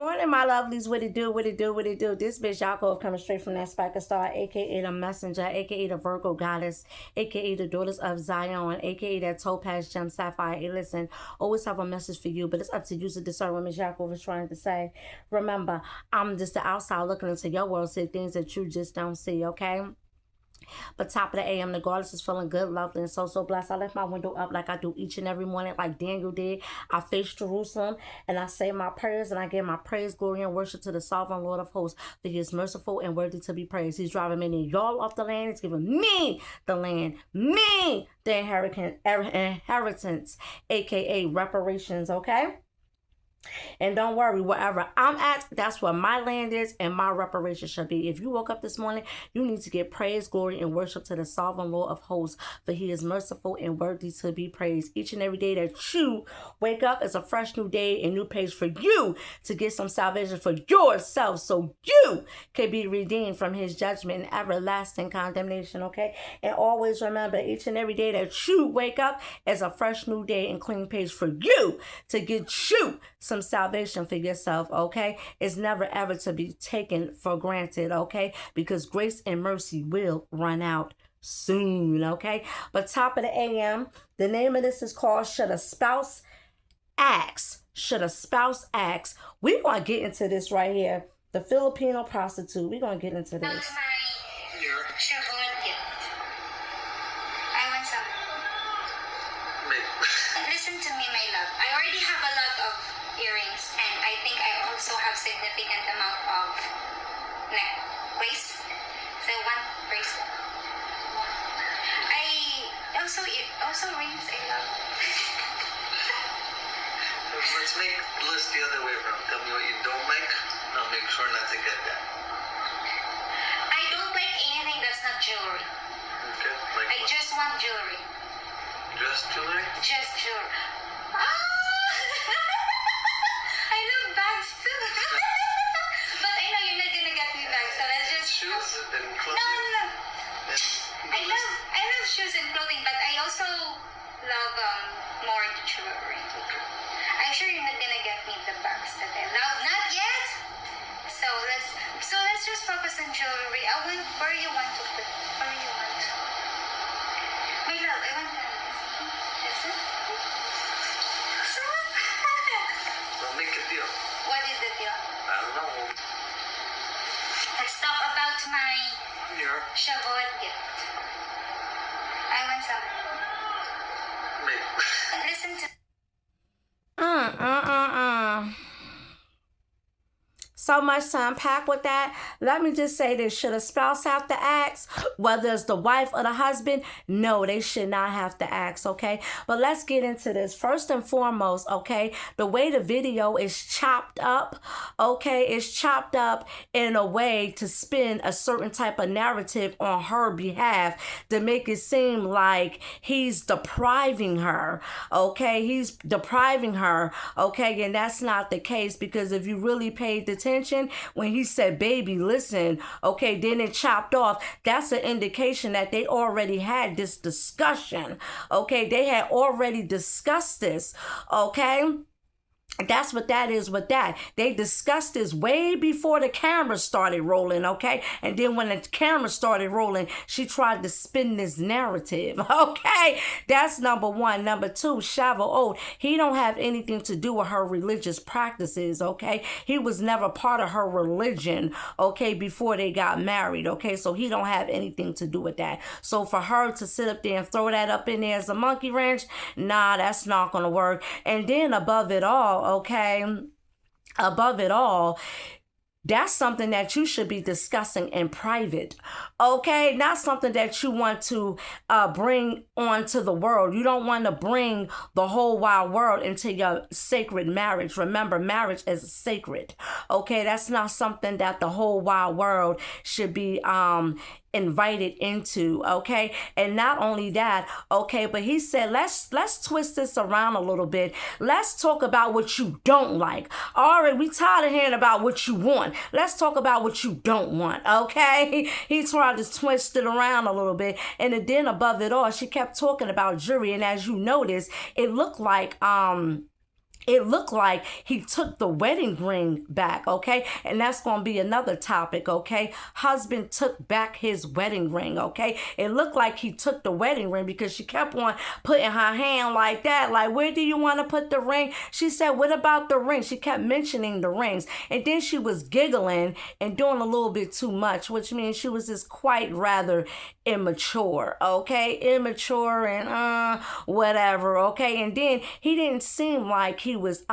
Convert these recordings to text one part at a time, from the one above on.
Morning, my lovelies. What it do? What it do? What it do? This bitch Yaakov coming straight from that Spiker Star, aka the Messenger, aka the Virgo Goddess, aka the Daughters of Zion, aka that Topaz Gem Sapphire. Hey, listen, always have a message for you, but it's up to you to discern what Miss Yaakov is trying to say. Remember, I'm just the outside looking into your world, see things that you just don't see. Okay. But top of the AM, the goddess is feeling good, lovely, and so blessed. I left my window up like I do each and every morning, like Daniel did. I face Jerusalem and I say my prayers and I give my praise, glory, and worship to the sovereign Lord of hosts. For he is merciful and worthy to be praised. He's driving many of y'all off the land. He's giving me the land, me the inheritance, aka reparations, okay? And don't worry, wherever I'm at, that's where my land is and my reparation should be. If you woke up this morning, you need to give praise, glory, and worship to the sovereign Lord of hosts, for he is merciful and worthy to be praised. Each and every day that you wake up is a fresh new day and new page for you to get some salvation for yourself so you can be redeemed from his judgment and everlasting condemnation, okay? And always remember, each and every day that you wake up is a fresh new day and clean page for you to get you some salvation for yourself, okay? It's never ever to be taken for granted, okay? Because grace and mercy will run out soon, okay? But top of the AM, the name of this is called Should a Spouse Ask? Should a Spouse Ask? We're going to get into this right here. The Filipino prostitute. We're going to get into this. Listen to me, my love. I already have a lot of earrings, and I think I also have significant amount of necklace. So one bracelet. I also rings. I love. Let's make the list the other way around. Tell me what you don't like, and I'll make sure not to get that. I don't like anything that's not jewelry. Okay. Like I what? just want jewelry. Just jewelry? Just jewelry. I love bags too. But I know you're not gonna get me bags, so let's just Shoes and No, clothing. no. And I love shoes and clothing, but I also love more jewelry. Okay. I'm sure you're not gonna get me the bags that I love. Not yet. So let's just focus on jewelry. Where you want to put? Where you want? My love, I want this. So We'll make a deal. what is the deal? I don't know. Let's talk about my Here. Shavuot gift. I want some. Maybe. Listen to. So much to unpack with that. Let me just say this. Should a spouse have to ask, whether it's the wife or the husband? No, they should not have to ask, okay? But let's get into this. First and foremost, okay, the way the video is chopped up, okay, it's chopped up in a way to spin a certain type of narrative on her behalf to make it seem like he's depriving her, okay? He's depriving her, okay? And that's not the case, because if you really paid attention, when he said, baby, listen, okay, then it chopped off, that's an indication that they already had this discussion, okay? They had already discussed this, okay? That's what that is with that. They discussed this way before the camera started rolling, okay? And then when the camera started rolling, she tried to spin this narrative, okay? That's number one. Number two, Shavuot, he don't have anything to do with her religious practices, okay? He was never part of her religion, okay, before they got married, okay? So he don't have anything to do with that. So for her to sit up there and throw that up in there as a monkey wrench, nah, that's not gonna work. And then above it all, okay, above it all, that's something that you should be discussing in private, okay? Not something that you want to bring onto the world. You don't want to bring the whole wide world into your sacred marriage. Remember, marriage is sacred, okay? That's not something that the whole wide world should be invited into, okay? And not only that, okay, but he said, let's twist this around a little bit. Let's talk about what you don't like. All right, we tired of hearing about what you want. Let's talk about what you don't want, okay? He tried to twist it around a little bit. And then above it all, she kept talking about jewelry. And as you notice, it looked like it looked like he took the wedding ring back, okay? And that's going to be another topic, okay? Husband took back his wedding ring, okay? It looked like he took the wedding ring because she kept on putting her hand like that, like, where do you want to put the ring? She said, what about the ring? She kept mentioning the rings. And then she was giggling and doing a little bit too much, which means she was just quite rather immature, okay? Immature and whatever, okay? And then he didn't seem like he was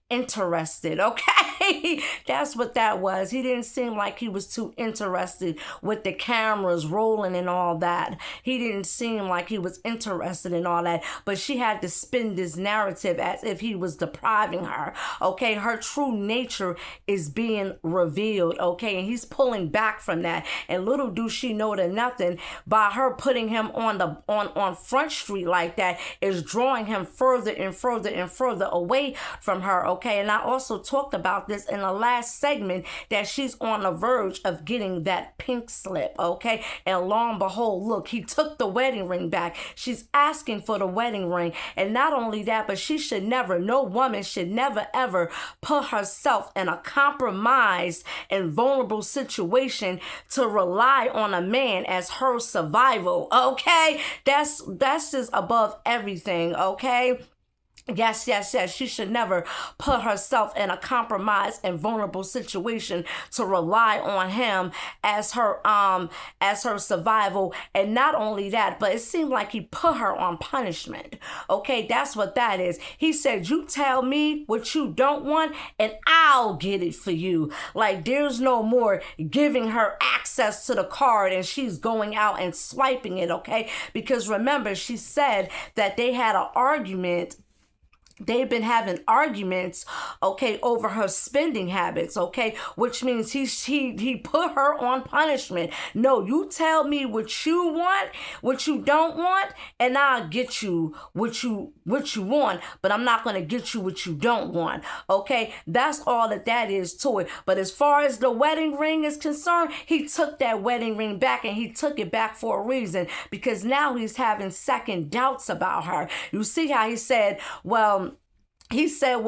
interested, okay? That's what that was. He didn't seem like he was too interested with the cameras rolling and all that. He didn't seem like he was interested in all that, but she had to spin this narrative as if he was depriving her, okay? Her true nature is being revealed, okay? And he's pulling back from that. And little do she know that nothing, by her putting him on Front Street like that is drawing him further and further and further away from her, okay? And I also talked about this in the last segment, that she's on the verge of getting that pink slip, okay? And lo and behold, look, he took the wedding ring back. She's asking for the wedding ring. And not only that, but she should never, no woman should never ever put herself in a compromised and vulnerable situation to rely on a man as her survival, okay? That's just above everything, okay? Yes. She should never put herself in a compromised and vulnerable situation to rely on him as her survival. And not only that, but it seemed like he put her on punishment. Okay, that's what that is. He said, you tell me what you don't want and I'll get it for you. Like, there's no more giving her access to the card and she's going out and swiping it, okay? Because remember, she said that they had an argument. They've been having arguments, okay, over her spending habits, okay, which means he put her on punishment. No, you tell me what you want, what you don't want, and I'll get you what you want, but I'm not going to get you what you don't want, okay? That's all that is to it. But as far as the wedding ring is concerned, he took that wedding ring back, and he took it back for a reason, because now he's having second doubts about her. You see how he said, he said,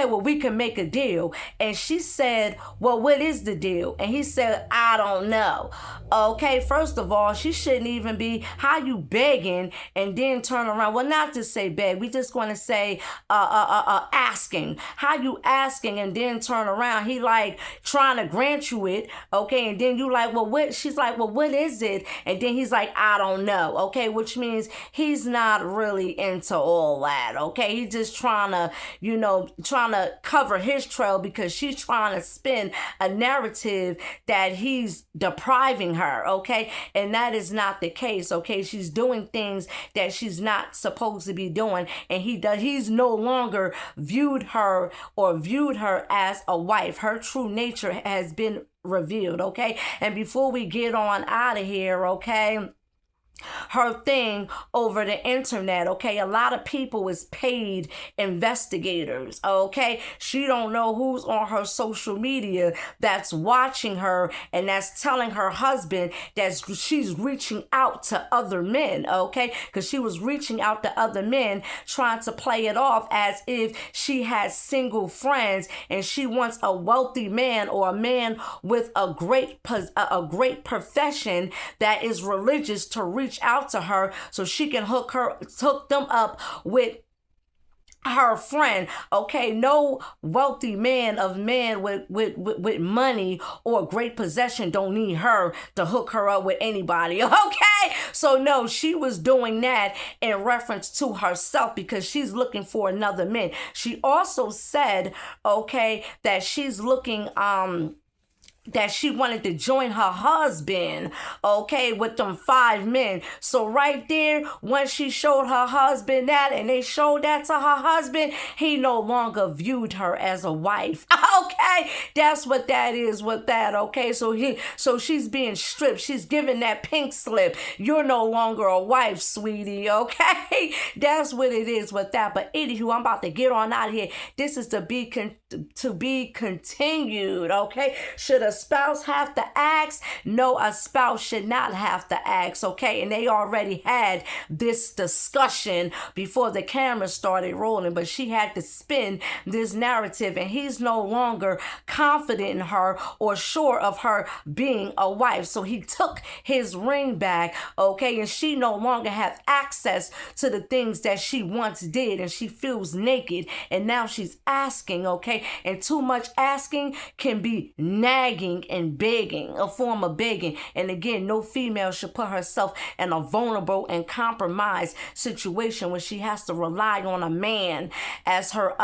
we can make a deal. And she said, well, what is the deal? And he said, I don't know. Okay, first of all, she shouldn't even be, how you begging and then turn around? Well, not to say beg, we just want to say asking. How you asking and then turn around? He like trying to grant you it, okay? And then you like, well, what? She's like, well, what is it? And then he's like, I don't know, okay? Which means he's not really into all that. Okay, he's just trying to cover his trail because she's trying to spin a narrative that he's depriving her, okay? And that is not the case, okay? She's doing things that she's not supposed to be doing, and he's no longer viewed her as a wife. Her true nature has been revealed, okay? And before we get on out of here, okay, her thing over the internet, okay? A lot of people is paid investigators, okay? She don't know who's on her social media that's watching her and that's telling her husband that she's reaching out to other men, okay? Because she was reaching out to other men trying to play it off as if she has single friends and she wants a wealthy man or a man with a great profession that is religious to reach out to her so she can hook them up with her friend, okay? No wealthy man with money or great possession don't need her to hook her up with anybody, okay? So no, she was doing that in reference to herself because she's looking for another man. She also said, okay, that she's looking that she wanted to join her husband, okay, with them 5 men. So right there, when she showed her husband that and they showed that to her husband, he no longer viewed her as a wife, okay? okay? That's what that is with that, okay? So she's being stripped. She's giving that pink slip. You're no longer a wife, sweetie, okay? That's what it is with that. But anywho, I'm about to get on out of here. This is to be continued, okay? Should a spouse have to ask? No, a spouse should not have to ask, okay? And they already had this discussion before the camera started rolling, but she had to spin this narrative, and he's no longer confident in her or sure of her being a wife. So he took his ring back, okay? And she no longer has access to the things that she once did, and she feels naked, and now she's asking, okay? And too much asking can be nagging and begging, a form of begging. And again, no female should put herself in a vulnerable and compromised situation when she has to rely on a man as her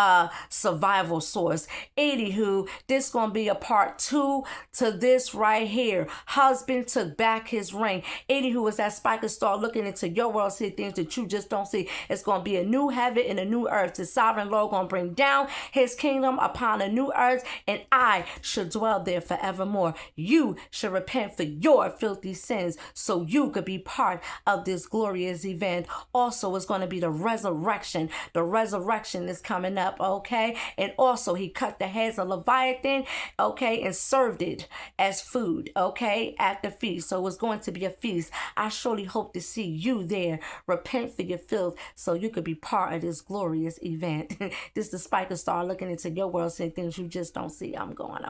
survival source. Anywho, this gonna be a part 2 to this right here. Husband took back his ring. Anywho, as that Spiker start looking into your world, see things that you just don't see. It's gonna be a new heaven and a new earth. The sovereign Lord gonna bring down his kingdom upon a new earth, and I should dwell there forevermore. You should repent for your filthy sins so you could be part of this glorious event. Also, it's going to be the resurrection. The resurrection is coming up, okay? And also, he cut the heads of Leviathan, okay, and served it as food, okay, at the feast. So it's going to be a feast. I surely hope to see you there. Repent for your filth so you could be part of this glorious event. This is the Spiker Star looking into your world, saying things you just don't see. I'm going.